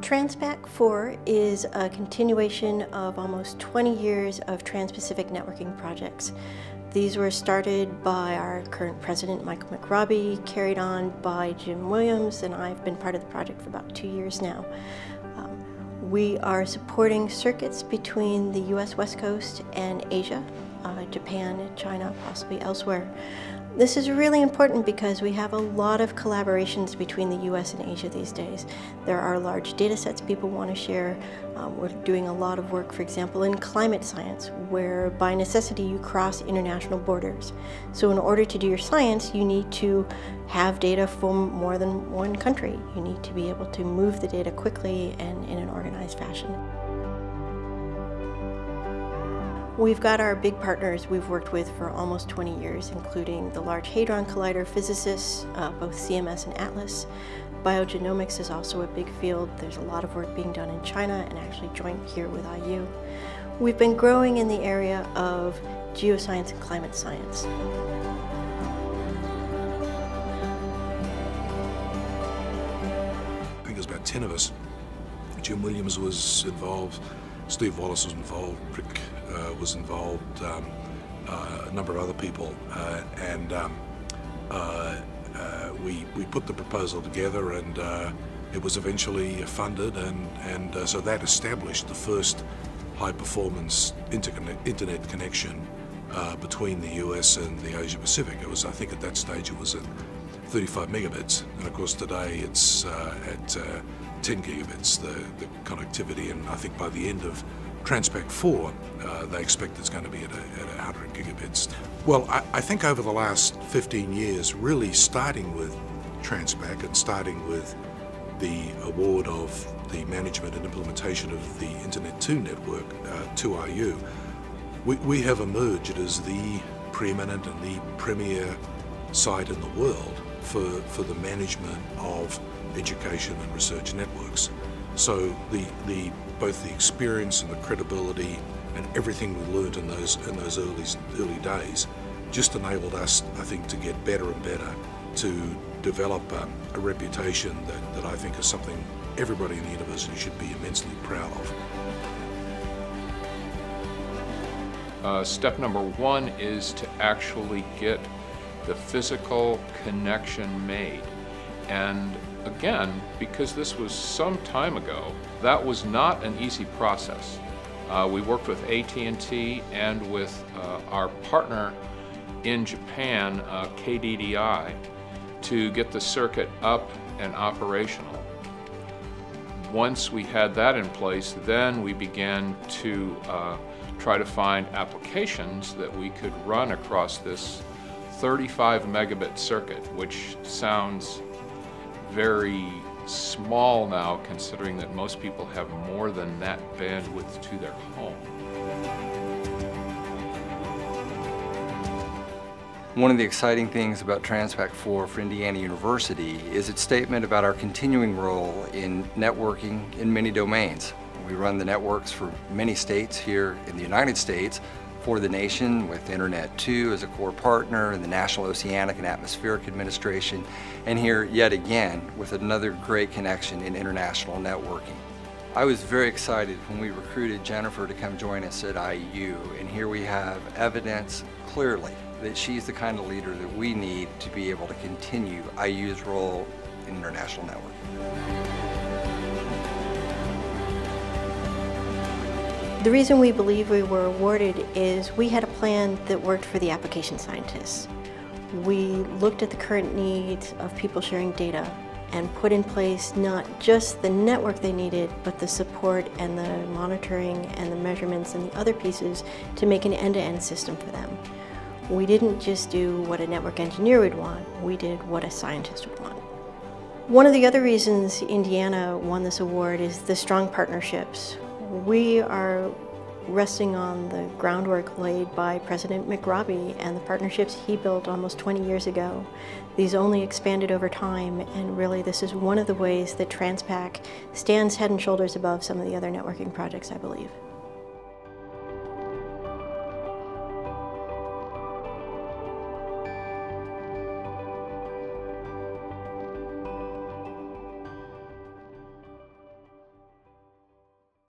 TransPAC 4 is a continuation of almost 20 years of Trans-Pacific networking projects. These were started by our current president, Michael McRobbie, carried on by Jim Williams, and I've been part of the project for about 2 years now. We are supporting circuits between the U.S. West Coast and Asia, Japan, China, possibly elsewhere. This is really important because we have a lot of collaborations between the U.S. and Asia these days. There are large data sets people want to share. We're doing a lot of work, for example, in climate science, where by necessity you cross international borders. So in order to do your science, you need to have data from more than one country. You need to be able to move the data quickly and in an organized fashion. We've got our big partners we've worked with for almost 20 years, including the Large Hadron Collider physicists, both CMS and ATLAS. Biogenomics is also a big field. There's a lot of work being done in China and actually joint here with IU. We've been growing in the area of geoscience and climate science. I think there's about 10 of us. Jim Williams was involved, Steve Wallace was involved, Rick was involved, a number of other people, and we put the proposal together, and it was eventually funded, and so that established the first high-performance internet connection between the US and the Asia Pacific. It was, I think at that stage it was at 35 megabits, and of course today it's at 10 gigabits, the connectivity, and I think by the end of TransPAC 4, they expect it's going to be at 100 gigabits. Well, I think over the last 15 years, really starting with TransPAC and starting with the award of the management and implementation of the Internet 2 network to IU, we have emerged as the preeminent and the premier site in the world for the management of education and research networks. So both the experience and the credibility and everything we learned in those early days just enabled us, I think, to get better and better, to develop a reputation that I think is something everybody in the university should be immensely proud of. Step number one is to actually get the physical connection made. And again, because this was some time ago, that was not an easy process. We worked with AT&T and with our partner in Japan, KDDI, to get the circuit up and operational. Once we had that in place, then we began to try to find applications that we could run across this 35 megabit circuit, which sounds very small now, considering that most people have more than that bandwidth to their home. One of the exciting things about TransPAC 4 for Indiana University is its statement about our continuing role in networking in many domains. We run the networks for many states here in the United States, for the nation with Internet 2 as a core partner, and the National Oceanic and Atmospheric Administration, and here yet again with another great connection in international networking. I was very excited when we recruited Jennifer to come join us at IU, and here we have evidence clearly that she's the kind of leader that we need to be able to continue IU's role in international networking. The reason we believe we were awarded is we had a plan that worked for the application scientists. We looked at the current needs of people sharing data and put in place not just the network they needed, but the support and the monitoring and the measurements and the other pieces to make an end-to-end system for them. We didn't just do what a network engineer would want, we did what a scientist would want. One of the other reasons Indiana won this award is the strong partnerships. We are resting on the groundwork laid by President McRobbie and the partnerships he built almost 20 years ago. These only expanded over time, and really this is one of the ways that TransPAC stands head and shoulders above some of the other networking projects, I believe.